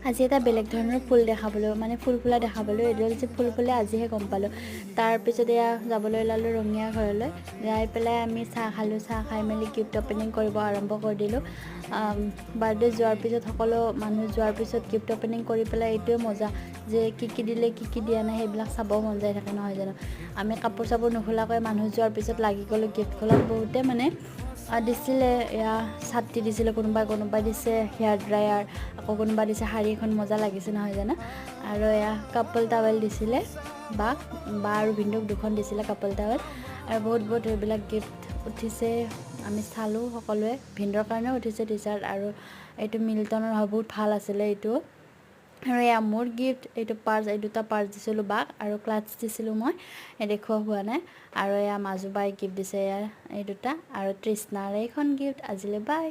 আজি এটা বেলেগ ধৰণৰ ফুল দেখাবলৈ মানে ফুল ফুলা দেখাবলৈ এইডাল যে ফুল ফুলে আজিহে গম পালোঁ তাৰপিছত এয়া যাবলৈ ওলালোঁ ৰঙীয়া ঘৰলৈ যাই পেলাই আমি চাহ খালোঁ চাহ খাই মেলি গিফ্ট অপেনিং কৰিব আৰম্ভ কৰি দিলোঁ বাৰ্থডে যোৱাৰ পিছত সকলো মানুহ যোৱাৰ পিছত গিফ্ট অপেনিং কৰি পেলাই এইটোৱে মজা যে কি দিলে কি দিয়া নাই সেইবিলাক চাব মন যায় থাকে নহয় জানো আমি কাপোৰ চাপোৰ নোখোলাকৈ মানুহ যোৱাৰ পিছত লাগি গ'লোঁ গিফ্ট খোলাত বহুতে মানে দিছিলে এয়া ছাতি দিছিলে কোনোবাই দিছে হেয়াৰ ড্ৰায়াৰ আকৌ কোনোবা দিছে শাড়ী এখন মজা লাগিছে নহয় জানো আৰু এয়া কাপল টাৱেল দিছিলে বা আৰু ভিন্দুক দুখন দিছিলে কাপল টাৱেল আৰু বহুত এইবিলাক গিফ্ট উঠিছে আমি চালোঁ সকলোৱে ভিন্দৰ কাৰণেও উঠিছে টি চাৰ্ট আৰু এইটো মিল্টনৰ হয় বহুত ভাল আছিলে এইটো আৰু এয়া মোৰ গিফ্ট এইটো পাৰ্চ এই দুটা পাৰ্চ দিছিলোঁ বাক আৰু ক্লাটছ দিছিলোঁ মই দেখুওৱা হোৱা নাই আৰু এয়া মাজুবাই গিফ্ট দিছে এয়া এই দুটা আৰু তৃষ্ণাৰ এইখন গিফ্ট আজিলৈ বাই